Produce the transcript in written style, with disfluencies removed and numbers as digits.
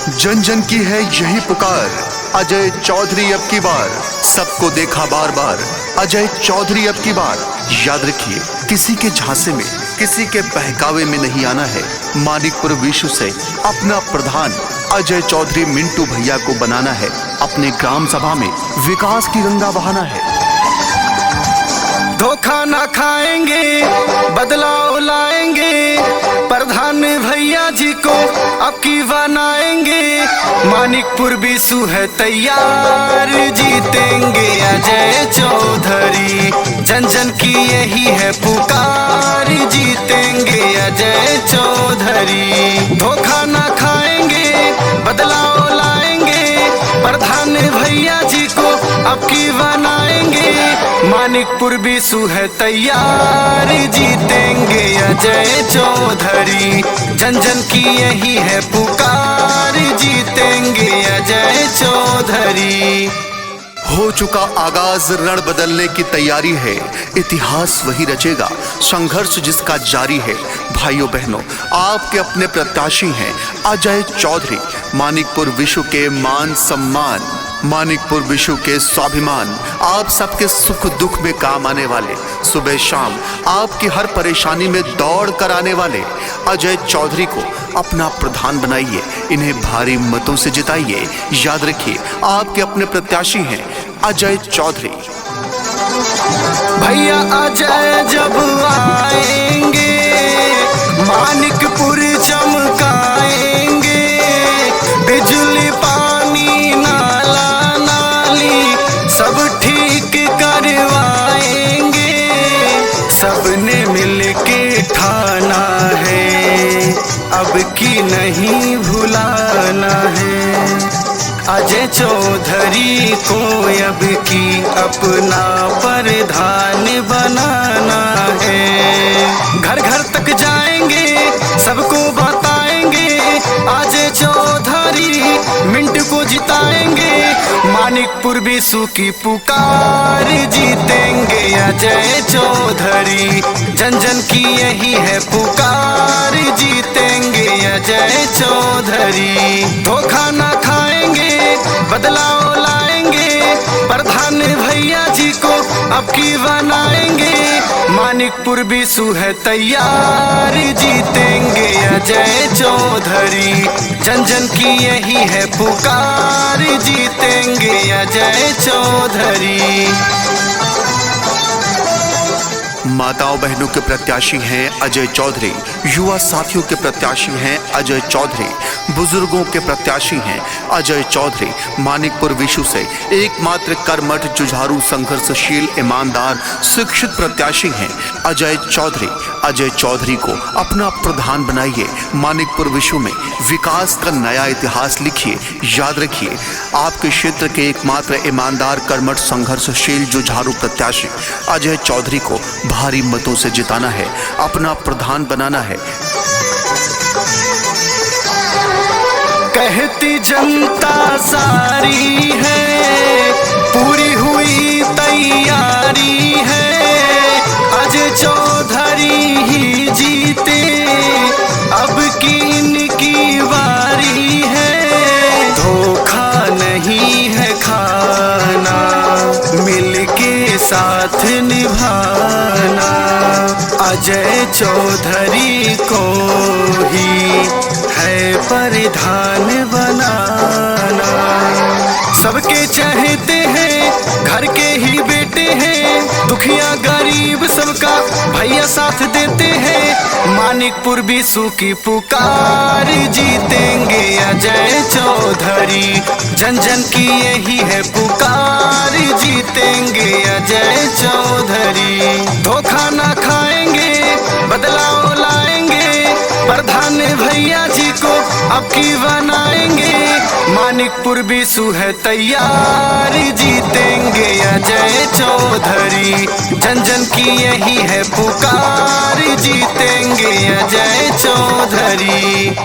जन जन की है यही पुकार, अजय चौधरी अब की बार। सबको देखा बार बार, अजय चौधरी अब की बार। याद रखिए, किसी के झांसे में, किसी के बहकावे में नहीं आना है। मानिकपुर विशु से अपना प्रधान अजय चौधरी मिंटू भैया को बनाना है। अपने ग्राम सभा में विकास की गंगा बहाना है। धोखा ना खाएंगे, बदलाव लाएंगे, प्रधान भैया जी को अब की बनाएंगे। मानिकपुर विशु है तैयार, जीतेंगे अजय चौधरी। जन जन की यही है पुकार, जीतेंगे अजय चौधरी। धोखा ना खाएंगे, बदलाव लाएंगे, प्रधान भैया जी को अब की बनाएंगे। मानिकपुर विशु है तैयार, जीतेंगे अजय चौधरी। जन जन की यही है पुकार, जीतेंगे अजय चौधरी। हो चुका आगाज, रण बदलने की तैयारी है। इतिहास वही रचेगा, संघर्ष जिसका जारी है। भाइयों बहनों, आपके अपने प्रत्याशी हैं अजय चौधरी। मानिकपुर विशु के मान सम्मान, मानिकपुर विशु के स्वाभिमान। आप सबके सुख दुख में काम आने वाले, सुबह शाम आपकी हर परेशानी में दौड़ कर आने वाले अजय चौधरी को अपना प्रधान बनाइए। इन्हें भारी मतों से जिताइए। याद रखिए, आपके अपने प्रत्याशी हैं अजय चौधरी। भैया अजय जब आएंगे, मानिकपुर चमकाएंगे। बिजली पानी नाला नाली सब ठीक करवाएंगे। सबने मिलके ठाना है, अब की नहीं भुलाना है। अजय चौधरी को अब की अपना प्रधान बनाना है। घर घर तक जाएंगे, सबको बताएंगे, अजय चौधरी मिंटू को जिताएंगे। मानिकपुर विशु की पुकार, जीतेंगे अजय चौधरी। जन जन की यही है पुकार, जीतेंगे अजय चौधरी। धोखा ना खाएंगे, बदलाव लाएंगे, प्रधान भैया जी को अब की बनाएंगे। मानिकपुर विशु है तैयार, जीतेंगे अजय चौधरी। जन जन की यही है पुकार, जीतेंगे अजय चौधरी। माताओं बहनों के प्रत्याशी हैं अजय चौधरी। युवा साथियों के प्रत्याशी हैं अजय चौधरी। बुजुर्गों के प्रत्याशी हैं अजय चौधरी। मानिकपुर विशु से एकमात्र कर्मठ, जुझारू, संघर्षशील, ईमानदार, शिक्षित प्रत्याशी हैं अजय चौधरी। अजय चौधरी को अपना प्रधान बनाइए। मानिकपुर विशु में विकास का नया इतिहास लिखिए। याद रखिए, आपके क्षेत्र के एकमात्र ईमानदार, कर्मठ, संघर्षशील, जुझारू प्रत्याशी अजय चौधरी को भारी मतों से जिताना है, अपना प्रधान बनाना है। कहती जनता सारी है, पूरी हुई तैयारी है। अजय चौधरी ही जीते, अब की इनकी बारी है। धोखा नहीं है खाना, मिलके साथ निभाना। अजय चौधरी को ही है प्रधान बनाना। सबके चाहते हैं, घर के ही बेटे हैं। दुखिया गरीब सबका भैया साथ देते हैं। मानिकपुर विशु की पुकार, जीतेंगे अजय चौधरी। जन जन की यही है पुकार, जीतेंगे अजय चौधरी। धोखा ना खाएंगे, बदलाव लाएंगे, प्रधान भैया जी को अब की बनाएंगे। मानिकपुर विशु है तैयार, जीतेंगे अजय चौधरी। जन जन की यही है पुकार, जीतेंगे अजय चौधरी।